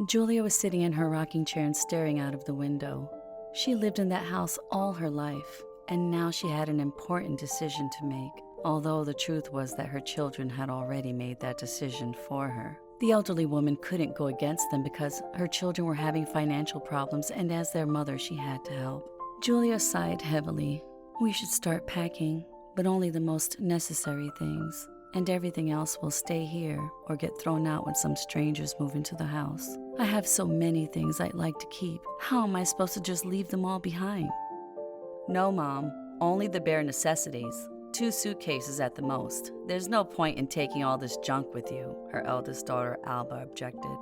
Julia was sitting in her rocking chair and staring out of the window. She lived in that house all her life, and now she had an important decision to make, although the truth was that her children had already made that decision for her. The elderly woman couldn't go against them because her children were having financial problems, and as their mother, she had to help. Julia sighed heavily. "We should start packing, but only the most necessary things, and everything else will stay here or get thrown out when some strangers move into the house. I have so many things I'd like to keep. How am I supposed to just leave them all behind?" "No, Mom. Only the bare necessities. 2 suitcases at the most. There's no point in taking all this junk with you," her eldest daughter, Alba, objected.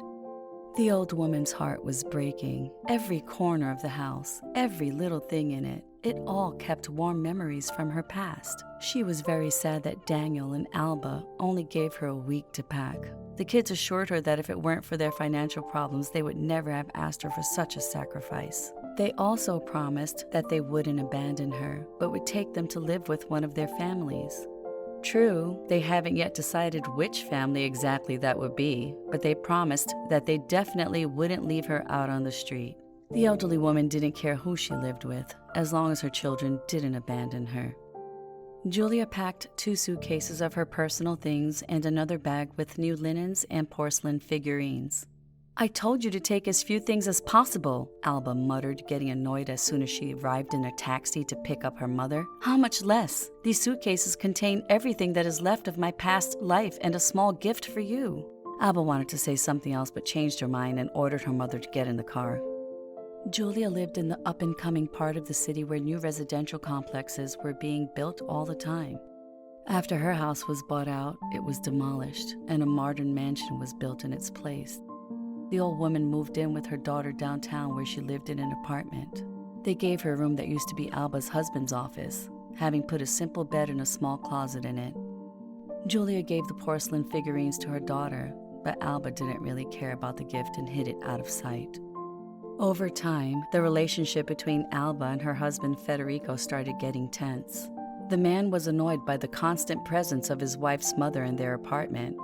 The old woman's heart was breaking. Every corner of the house, every little thing in it, it all kept warm memories from her past. She was very sad that Daniel and Alba only gave her a week to pack. The kids assured her that if it weren't for their financial problems, they would never have asked her for such a sacrifice. They also promised that they wouldn't abandon her, but would take them to live with one of their families. True, they haven't yet decided which family exactly that would be, but they promised that they definitely wouldn't leave her out on the street. The elderly woman didn't care who she lived with, as long as her children didn't abandon her. Julia packed 2 suitcases of her personal things and another bag with new linens and porcelain figurines. "I told you to take as few things as possible," Alba muttered, getting annoyed as soon as she arrived in a taxi to pick up her mother. "How much less? These suitcases contain everything that is left of my past life and a small gift for you." Alba wanted to say something else but changed her mind and ordered her mother to get in the car. Julia lived in the up-and-coming part of the city where new residential complexes were being built all the time. After her house was bought out, it was demolished, and a modern mansion was built in its place. The old woman moved in with her daughter downtown where she lived in an apartment. They gave her a room that used to be Alba's husband's office, having put a simple bed and a small closet in it. Julia gave the porcelain figurines to her daughter, but Alba didn't really care about the gift and hid it out of sight. Over time, the relationship between Alba and her husband Federico started getting tense. The man was annoyed by the constant presence of his wife's mother in their apartment,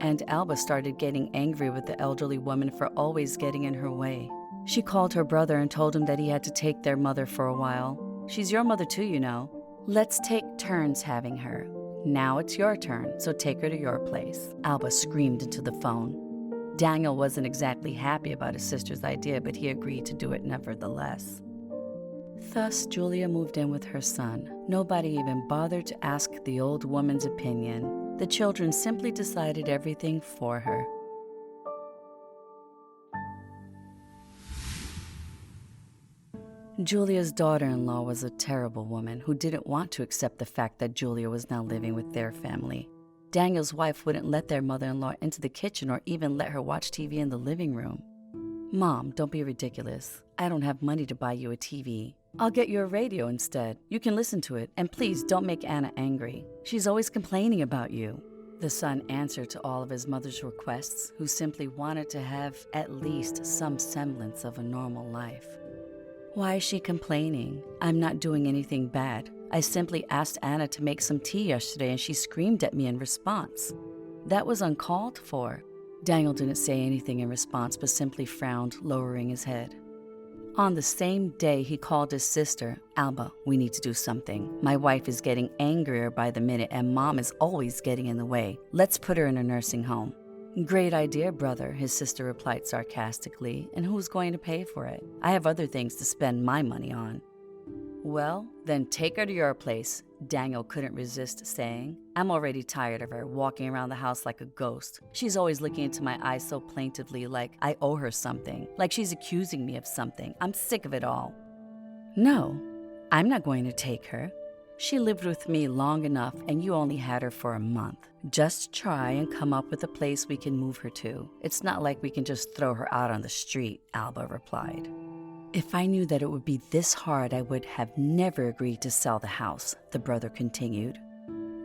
and Alba started getting angry with the elderly woman for always getting in her way. She called her brother and told him that he had to take their mother for a while. "She's your mother too, you know. Let's take turns having her. Now it's your turn, so take her to your place," Alba screamed into the phone. Daniel wasn't exactly happy about his sister's idea, but he agreed to do it nevertheless. Thus, Julia moved in with her son. Nobody even bothered to ask the old woman's opinion. The children simply decided everything for her. Julia's daughter-in-law was a terrible woman who didn't want to accept the fact that Julia was now living with their family. Daniel's wife wouldn't let their mother-in-law into the kitchen or even let her watch TV in the living room. "Mom, don't be ridiculous. I don't have money to buy you a TV. I'll get you a radio instead. You can listen to it, and please don't make Anna angry. She's always complaining about you." The son answered to all of his mother's requests, who simply wanted to have at least some semblance of a normal life. "Why is she complaining? I'm not doing anything bad. I simply asked Anna to make some tea yesterday and she screamed at me in response. That was uncalled for." Daniel didn't say anything in response but simply frowned, lowering his head. On the same day, he called his sister. "Alba, we need to do something. My wife is getting angrier by the minute and Mom is always getting in the way. Let's put her in a nursing home." "Great idea, brother," his sister replied sarcastically. "And who's going to pay for it? I have other things to spend my money on." "Well, then take her to your place," Daniel couldn't resist saying. "I'm already tired of her walking around the house like a ghost. She's always looking into my eyes so plaintively, like I owe her something, like she's accusing me of something. I'm sick of it all." "No, I'm not going to take her. She lived with me long enough and you only had her for a month. Just try and come up with a place we can move her to. It's not like we can just throw her out on the street," Alba replied. "If I knew that it would be this hard, I would have never agreed to sell the house," the brother continued.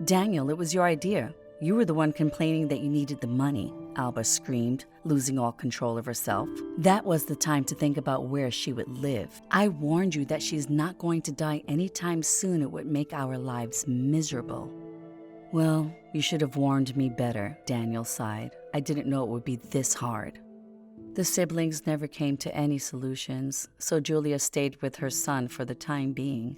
"Daniel, it was your idea. You were the one complaining that you needed the money," Alba screamed, losing all control of herself. "That was the time to think about where she would live. I warned you that she's not going to die anytime soon. It would make our lives miserable." "Well, you should have warned me better," Daniel sighed. "I didn't know it would be this hard." The siblings never came to any solutions, so Julia stayed with her son for the time being.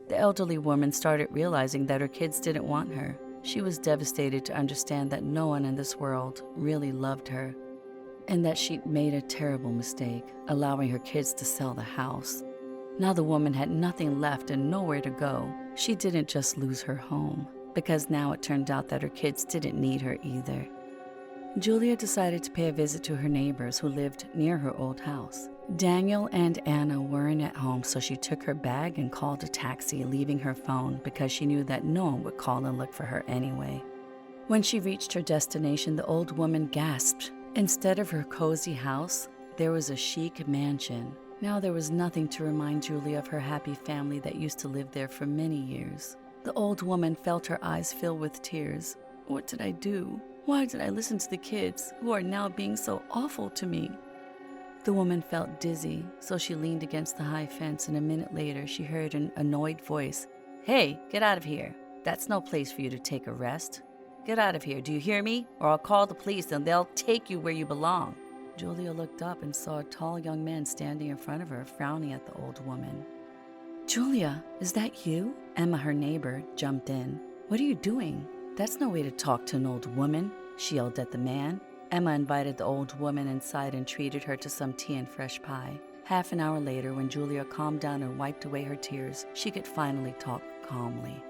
The elderly woman started realizing that her kids didn't want her. She was devastated to understand that no one in this world really loved her, and that she'd made a terrible mistake, allowing her kids to sell the house. Now the woman had nothing left and nowhere to go. She didn't just lose her home, because now it turned out that her kids didn't need her either. Julia decided to pay a visit to her neighbors who lived near her old house. Daniel and Anna weren't at home, so she took her bag and called a taxi, leaving her phone because she knew that no one would call and look for her anyway. When she reached her destination, the old woman gasped. Instead of her cozy house, there was a chic mansion. Now there was nothing to remind Julia of her happy family that used to live there for many years. The old woman felt her eyes fill with tears. What did I do? Why did I listen to the kids who are now being so awful to me? The woman felt dizzy, so she leaned against the high fence, and a minute later she heard an annoyed voice. Hey, get out of here. That's no place for you to take a rest. Get out of here, do you hear me? Or I'll call the police and they'll take you where you belong. Julia looked up and saw a tall young man standing in front of her, frowning at the old woman. Julia, is that you? Emma, her neighbor, jumped in. What are you doing? That's no way to talk to an old woman, she yelled at the man. Emma invited the old woman inside and treated her to some tea and fresh pie. Half an hour later, when Julia calmed down and wiped away her tears, she could finally talk calmly.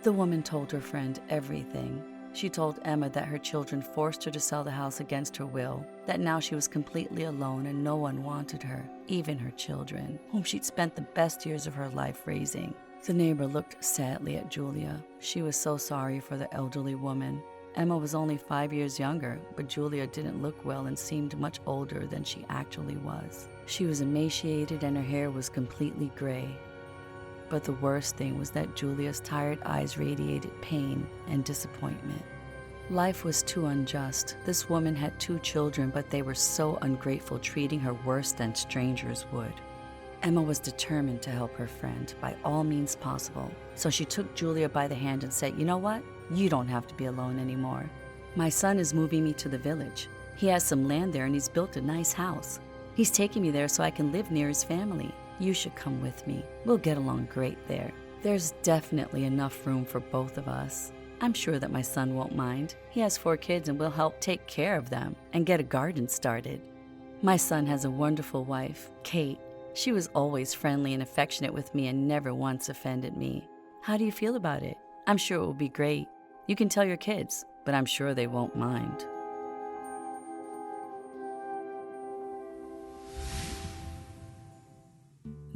The woman told her friend everything. She told Emma that her children forced her to sell the house against her will, that now she was completely alone and no one wanted her, even her children, whom she'd spent the best years of her life raising. The neighbor looked sadly at Julia. She was so sorry for the elderly woman. Emma was only 5 years younger, but Julia didn't look well and seemed much older than she actually was. She was emaciated and her hair was completely gray. But the worst thing was that Julia's tired eyes radiated pain and disappointment. Life was too unjust. This woman had 2 children, but they were so ungrateful, treating her worse than strangers would. Emma was determined to help her friend by all means possible. So she took Julia by the hand and said, "You know what? You don't have to be alone anymore. My son is moving me to the village. He has some land there and he's built a nice house. He's taking me there so I can live near his family. You should come with me. We'll get along great there. There's definitely enough room for both of us. I'm sure that my son won't mind. He has 4 kids and we'll help take care of them and get a garden started. My son has a wonderful wife, Kate. She was always friendly and affectionate with me and never once offended me. How do you feel about it? I'm sure it will be great. You can tell your kids, but I'm sure they won't mind."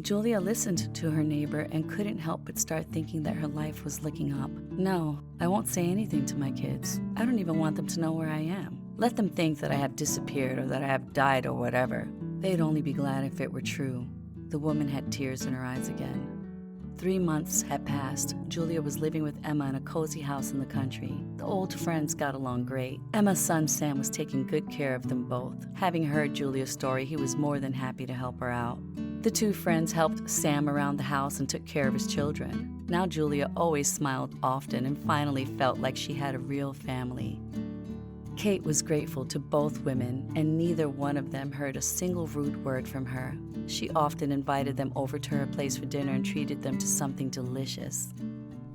Julia listened to her neighbor and couldn't help but start thinking that her life was looking up. No, I won't say anything to my kids. I don't even want them to know where I am. Let them think that I have disappeared or that I have died or whatever. They'd only be glad if it were true. The woman had tears in her eyes again. 3 months had passed. Julia was living with Emma in a cozy house in the country. The old friends got along great. Emma's son Sam was taking good care of them both. Having heard Julia's story, he was more than happy to help her out. The 2 friends helped Sam around the house and took care of his children. Now Julia always smiled often and finally felt like she had a real family. Kate was grateful to both women, and neither one of them heard a single rude word from her. She often invited them over to her place for dinner and treated them to something delicious.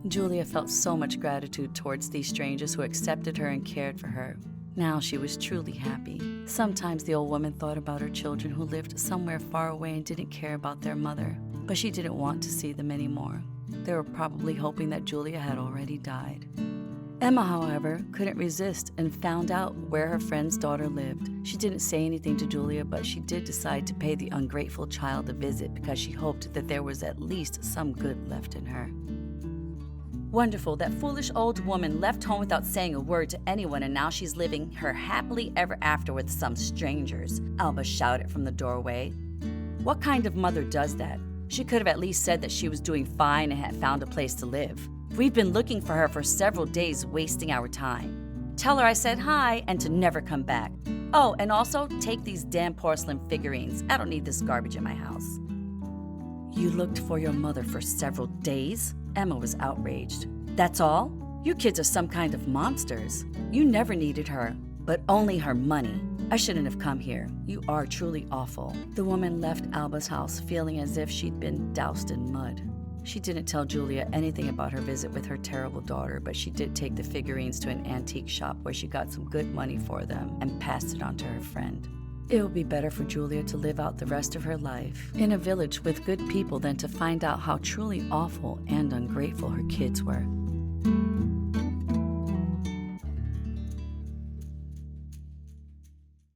Julia felt so much gratitude towards these strangers who accepted her and cared for her. Now she was truly happy. Sometimes the old woman thought about her children who lived somewhere far away and didn't care about their mother, but she didn't want to see them anymore. They were probably hoping that Julia had already died. Emma, however, couldn't resist and found out where her friend's daughter lived. She didn't say anything to Julia, but she did decide to pay the ungrateful child a visit because she hoped that there was at least some good left in her. "Wonderful, that foolish old woman left home without saying a word to anyone, and now she's living her happily ever after with some strangers," Alba shouted from the doorway. "What kind of mother does that? She could have at least said that she was doing fine and had found a place to live. We've been looking for her for several days, wasting our time. Tell her I said hi and to never come back. Oh, and also take these damn porcelain figurines. I don't need this garbage in my house." "You looked for your mother for several days?" Emma was outraged. "That's all? You kids are some kind of monsters. You never needed her, but only her money. I shouldn't have come here. You are truly awful." The woman left Alba's house feeling as if she'd been doused in mud. She didn't tell Julia anything about her visit with her terrible daughter, but she did take the figurines to an antique shop where she got some good money for them and passed it on to her friend. It would be better for Julia to live out the rest of her life in a village with good people than to find out how truly awful and ungrateful her kids were.